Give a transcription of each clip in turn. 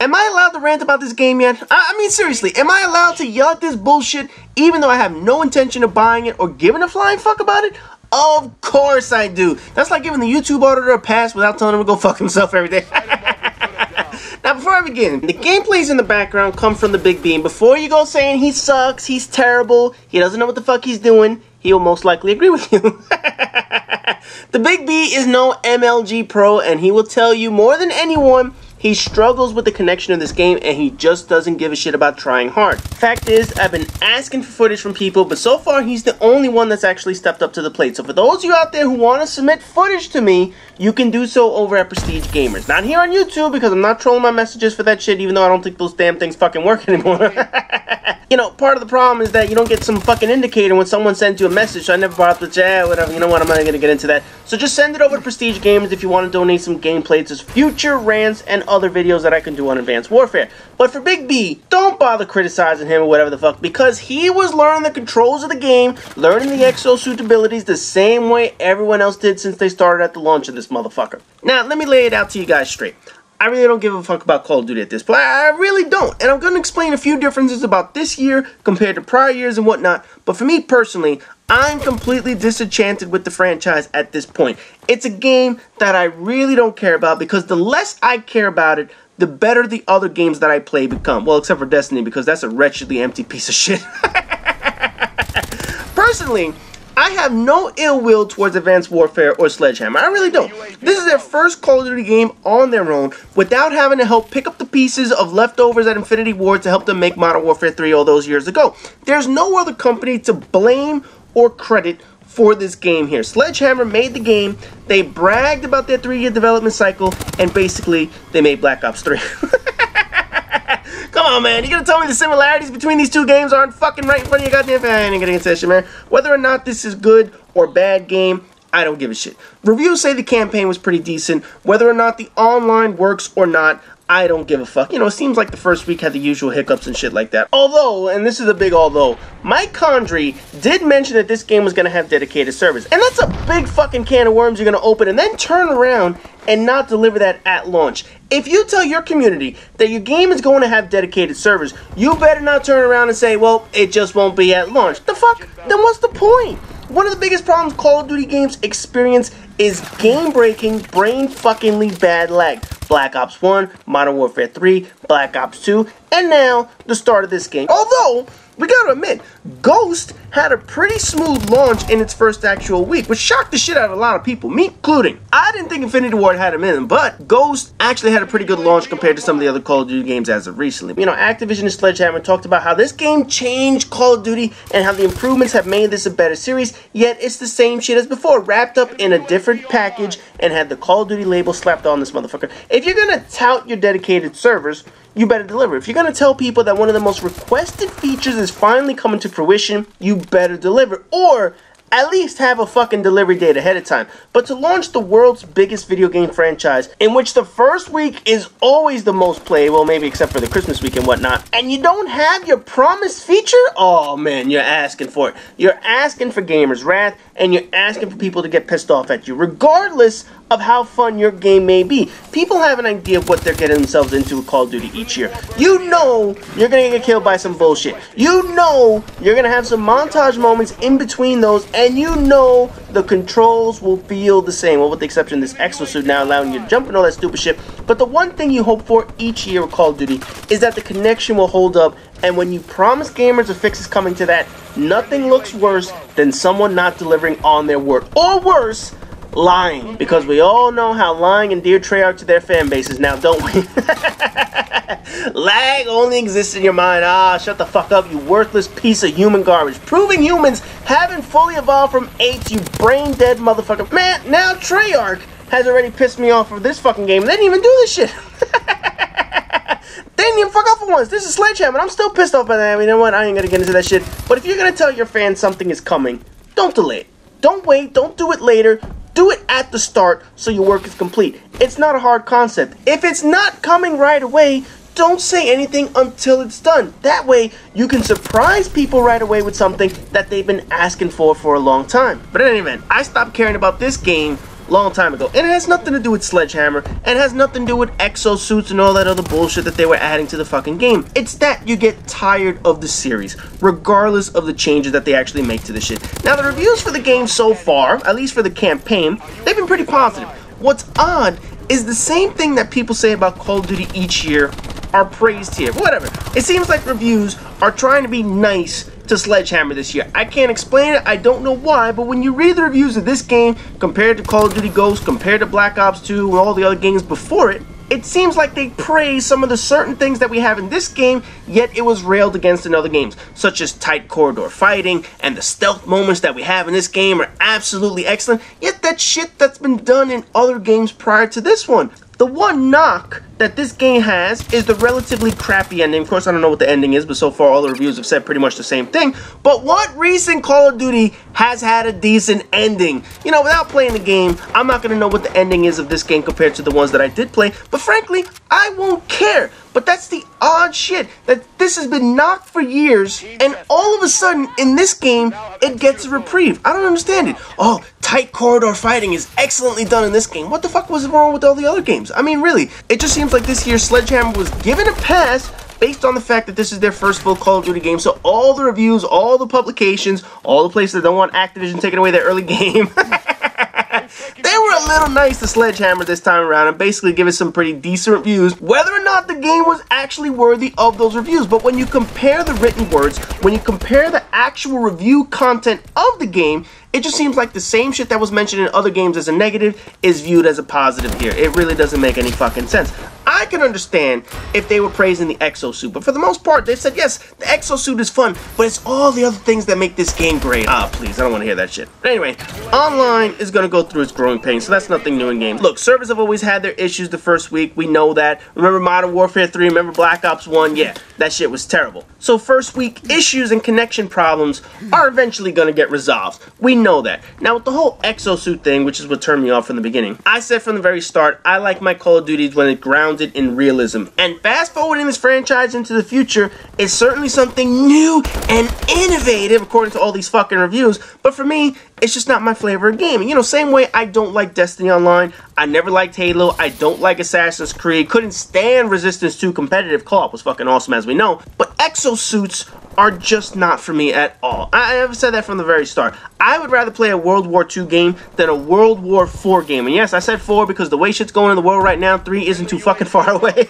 Am I allowed to rant about this game yet? I mean, seriously, am I allowed to yell at this bullshit even though I have no intention of buying it or giving a flying fuck about it? Of course I do. That's like giving the YouTube auditor a pass without telling him to go fuck himself every day. Now, before I begin, the gameplays in the background come from the Big B. Before you go saying he sucks, he's terrible, he doesn't know what the fuck he's doing, he will most likely agree with you. The Big B is no MLG pro, and he will tell you more than anyone he struggles with the connection of this game, and he just doesn't give a shit about trying hard. Fact is, I've been asking for footage from people, but so far he's the only one that's actually stepped up to the plate. So for those of you out there who want to submit footage to me, you can do so over at Prestige Gamers. Not here on YouTube, because I'm not trolling my messages for that shit, even though I don't think those damn things fucking work anymore. You know, part of the problem is that you don't get some fucking indicator when someone sends you a message, so I never brought up the chat, whatever, you know what, I'm not going to get into that. So just send it over to Prestige Gamers if you want to donate some gameplay to future rants and other videos that I can do on Advanced Warfare. But for Big B, don't bother criticizing him or whatever the fuck, because he was learning the controls of the game, learning the exosuit abilities the same way everyone else did since they started at the launch of this motherfucker. Now, let me lay it out to you guys straight. I really don't give a fuck about Call of Duty at this point. I really don't. And I'm going to explain a few differences about this year compared to prior years and whatnot. But for me personally, I'm completely disenchanted with the franchise at this point. It's a game that I really don't care about, because the less I care about it, the better the other games that I play become. Well, except for Destiny, because that's a wretchedly empty piece of shit. Personally, I have no ill will towards Advanced Warfare or Sledgehammer. I really don't. This is their first Call of Duty game on their own without having to help pick up the pieces of leftovers at Infinity Ward to help them make Modern Warfare 3 all those years ago. There's no other company to blame or credit for this game here. Sledgehammer made the game, they bragged about their 3-year development cycle, and basically they made Black Ops 3. Come on, man. You gonna tell me the similarities between these two games aren't fucking right in front of your goddamn face? I ain't gonna get into that shit, man. Whether or not this is good or bad game, I don't give a shit. Reviews say the campaign was pretty decent. Whether or not the online works or not, I don't give a fuck. You know, it seems like the first week had the usual hiccups and shit like that. Although, and this is a big although, Mike Condrey did mention that this game was going to have dedicated servers. And that's a big fucking can of worms you're going to open and then turn around and not deliver that at launch. If you tell your community that your game is going to have dedicated servers, you better not turn around and say, well, it just won't be at launch. The fuck? Then what's the point? One of the biggest problems Call of Duty games experience is game-breaking, brain-fuckingly bad lag. Black Ops 1, Modern Warfare 3, Black Ops 2, and now the start of this game. Although, we gotta admit, Ghost had a pretty smooth launch in its first actual week, which shocked the shit out of a lot of people, me including. I didn't think Infinity Ward had him in them, but Ghost actually had a pretty good launch compared to some of the other Call of Duty games as of recently. You know, Activision and Sledgehammer talked about how this game changed Call of Duty and how the improvements have made this a better series, yet it's the same shit as before, wrapped up in a different package and had the Call of Duty label slapped on this motherfucker. If you're gonna tout your dedicated servers, you better deliver. If you're going to tell people that one of the most requested features is finally coming to fruition, you better deliver. Or at least have a fucking delivery date ahead of time. But to launch the world's biggest video game franchise, in which the first week is always the most played, well, maybe except for the Christmas week and whatnot, and you don't have your promised feature, oh man, you're asking for it. You're asking for gamers' wrath, and you're asking for people to get pissed off at you, regardless of how fun your game may be. People have an idea of what they're getting themselves into with Call of Duty each year. You know you're gonna get killed by some bullshit. You know you're gonna have some montage moments in between those, and you know the controls will feel the same. Well, with the exception of this exosuit now allowing you to jump and all that stupid shit. But the one thing you hope for each year with Call of Duty is that the connection will hold up, and when you promise gamers a fix is coming to that, nothing looks worse than someone not delivering on their word. Or worse, lying, because we all know how lying endear Treyarch to their fan bases now, don't we? Lag only exists in your mind. Ah, shut the fuck up, you worthless piece of human garbage. Proving humans haven't fully evolved from apes, you brain dead motherfucker. Man, now Treyarch has already pissed me off for this fucking game. They didn't even do this shit. They didn't even fuck up for once. This is Sledgehammer. I'm still pissed off by that. I mean, you know what? I ain't gonna get into that shit. But if you're gonna tell your fans something is coming, don't delay it. Don't wait. Don't do it later. Do it at the start so your work is complete. It's not a hard concept. If it's not coming right away, don't say anything until it's done. That way, you can surprise people right away with something that they've been asking for a long time. But in any event, I stopped caring about this game long time ago. And it has nothing to do with Sledgehammer, and it has nothing to do with exosuits and all that other bullshit that they were adding to the fucking game. It's that you get tired of the series, regardless of the changes that they actually make to the shit. Now, the reviews for the game so far, at least for the campaign, they've been pretty positive. What's odd is the same thing that people say about Call of Duty each year are praised here. Whatever. It seems like reviews are trying to be nice to Sledgehammer this year. I can't explain it, I don't know why, but when you read the reviews of this game compared to Call of Duty Ghosts, compared to Black Ops 2 and all the other games before it, it seems like they praise some of the certain things that we have in this game, yet it was railed against in other games, such as tight corridor fighting, and the stealth moments that we have in this game are absolutely excellent, yet that shit that's been done in other games prior to this one. The one knock that this game has is the relatively crappy ending. Of course, I don't know what the ending is, but so far all the reviews have said pretty much the same thing. But what recent Call of Duty has had a decent ending? You know, without playing the game, I'm not going to know what the ending is of this game compared to the ones that I did play. But frankly, I won't care. But that's the odd shit, that this has been knocked for years, and all of a sudden, in this game, it gets a reprieve. I don't understand it. Oh, tight corridor fighting is excellently done in this game. What the fuck was wrong with all the other games? I mean, really, it just seems like this year Sledgehammer was given a pass based on the fact that this is their first full Call of Duty game. So all the reviews, all the publications, all the places that don't want Activision taking away their early game, they were a little nice to Sledgehammer this time around and basically give us some pretty decent reviews, whether or not the game was actually worthy of those reviews. But when you compare the written words, when you compare the actual review content of the game, it just seems like the same shit that was mentioned in other games as a negative is viewed as a positive here. It really doesn't make any fucking sense. I can understand if they were praising the exosuit, but for the most part, they said, yes, the exosuit is fun, but it's all the other things that make this game great. Ah, please, I don't want to hear that shit. But anyway, online is going to go through its growing pains, so that's nothing new in games. Look, servers have always had their issues the first week. We know that. Remember Modern Warfare 3? Remember Black Ops 1? Yeah, that shit was terrible. So first week issues and connection problems are eventually going to get resolved. We know that. Now, with the whole exosuit thing, which is what turned me off from the beginning, I said from the very start, I like my Call of Duties when it's grounded in realism. And fast forwarding this franchise into the future is certainly something new and innovative, according to all these fucking reviews. But for me, it's just not my flavor of gaming. You know, same way I don't like Destiny Online. I never liked Halo. I don't like Assassin's Creed. Couldn't stand Resistance 2 competitive. Co-op was fucking awesome, as we know. But exosuits are just not for me at all. I have said that from the very start. I would rather play a World War II game than a World War IV game. And yes, I said 4 because the way shit's going in the world right now, 3 isn't too fucking far away.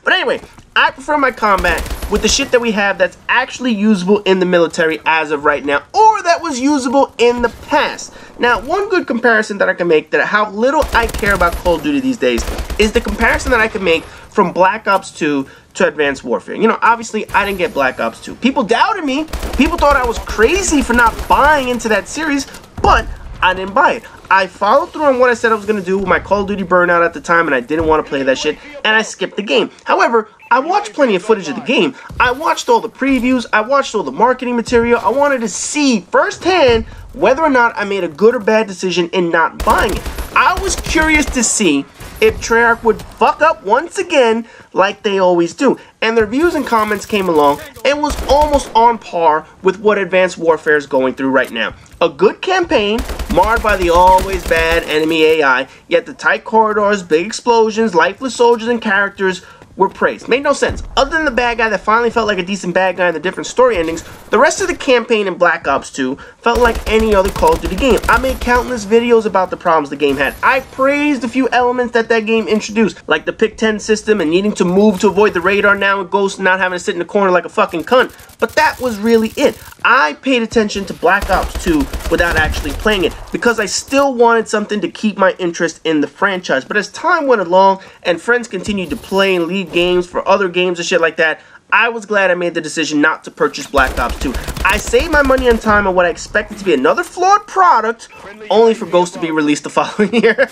But anyway, I prefer my combat with the shit that we have that's actually usable in the military as of right now, or that was usable in the past. Now, one good comparison that I can make, that how little I care about Call of Duty these days, is the comparison that I can make from Black Ops 2 to Advanced Warfare. You know, obviously, I didn't get Black Ops 2. People doubted me. People thought I was crazy for not buying into that series, but I didn't buy it. I followed through on what I said I was going to do with my Call of Duty burnout at the time, and I didn't want to play that shit, and I skipped the game. However, I watched plenty of footage of the game. I watched all the previews. I watched all the marketing material. I wanted to see firsthand whether or not I made a good or bad decision in not buying it. I was curious to see if Treyarch would fuck up once again like they always do. And the reviews and comments came along and was almost on par with what Advanced Warfare is going through right now. A good campaign, marred by the always bad enemy AI, yet the tight corridors, big explosions, lifeless soldiers and characters were praised. Made no sense. Other than the bad guy that finally felt like a decent bad guy in the different story endings, the rest of the campaign in Black Ops 2 felt like any other Call of Duty game. I made countless videos about the problems the game had. I praised a few elements that game introduced, like the pick 10 system and needing to move to avoid the radar now with Ghost and not having to sit in the corner like a fucking cunt. But that was really it. I paid attention to Black Ops 2 without actually playing it because I still wanted something to keep my interest in the franchise. But as time went along and friends continued to play and leave games for other games and shit like that, I was glad I made the decision not to purchase Black Ops 2. I saved my money and time on what I expected to be another flawed product, only for Ghost to be released the following year.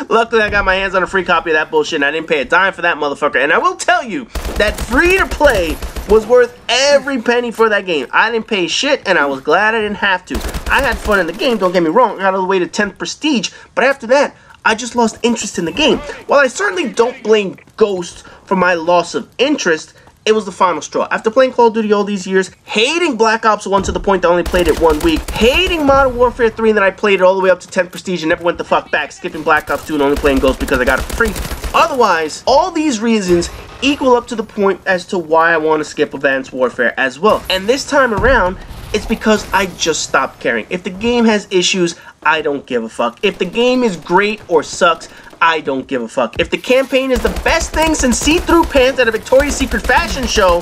Luckily, I got my hands on a free copy of that bullshit, and I didn't pay a dime for that motherfucker. And I will tell you that free-to-play was worth every penny for that game. I didn't pay shit, and I was glad I didn't have to. I had fun in the game, don't get me wrong. I got all the way to 10th Prestige, but after that, I just lost interest in the game. While I certainly don't blame Ghost for my loss of interest, it was the final straw. After playing Call of Duty all these years, hating Black Ops 1 to the point that I only played it 1 week, hating Modern Warfare 3 and then I played it all the way up to 10th Prestige and never went the fuck back, skipping Black Ops 2 and only playing Ghost because I got it for free. Otherwise, all these reasons equal up to the point as to why I want to skip Advanced Warfare as well. And this time around, it's because I just stopped caring. If the game has issues, I don't give a fuck. If the game is great or sucks, I don't give a fuck. If the campaign is the best thing since see-through pants at a Victoria's Secret fashion show,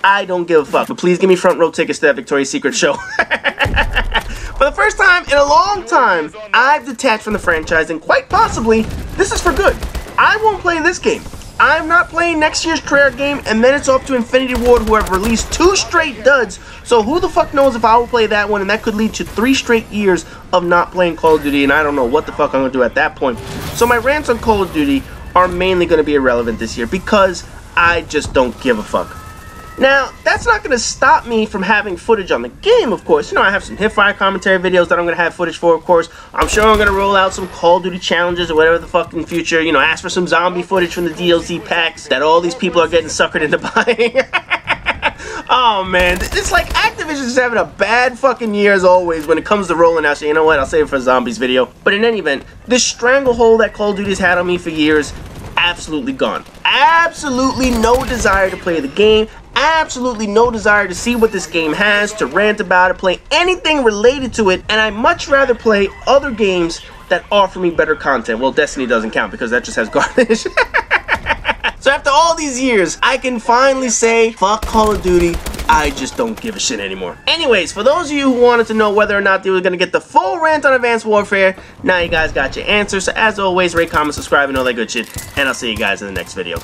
I don't give a fuck. But please give me front row tickets to that Victoria's Secret show. For the first time in a long time, I've detached from the franchise, and quite possibly, this is for good. I won't play this game. I'm not playing next year's Treyarch game, and then it's off to Infinity Ward, who have released 2 straight duds. So who the fuck knows if I will play that one, and that could lead to 3 straight years of not playing Call of Duty, and I don't know what the fuck I'm going to do at that point. So my rants on Call of Duty are mainly going to be irrelevant this year, because I just don't give a fuck. Now, that's not going to stop me from having footage on the game, of course. You know, I have some hipfire commentary videos that I'm going to have footage for, of course. I'm sure I'm going to roll out some Call of Duty challenges or whatever the fuck in the future. You know, ask for some zombie footage from the DLC packs that all these people are getting suckered into buying. Oh, man. It's like Activision's having a bad fucking year as always when it comes to rolling out. So, you know what? I'll save it for a zombies video. But in any event, this stranglehold that Call of Duty's had on me for years, absolutely gone. Absolutely no desire to play the game. Absolutely no desire to see what this game has, to rant about it, play anything related to it, and I much rather play other games that offer me better content. Well, Destiny doesn't count because that just has garbage. So after all these years, I can finally say, fuck Call of Duty, I just don't give a shit anymore. Anyways, for those of you who wanted to know whether or not they were going to get the full rant on Advanced Warfare, now you guys got your answer. So as always, rate, comment, subscribe, and all that good shit, and I'll see you guys in the next video.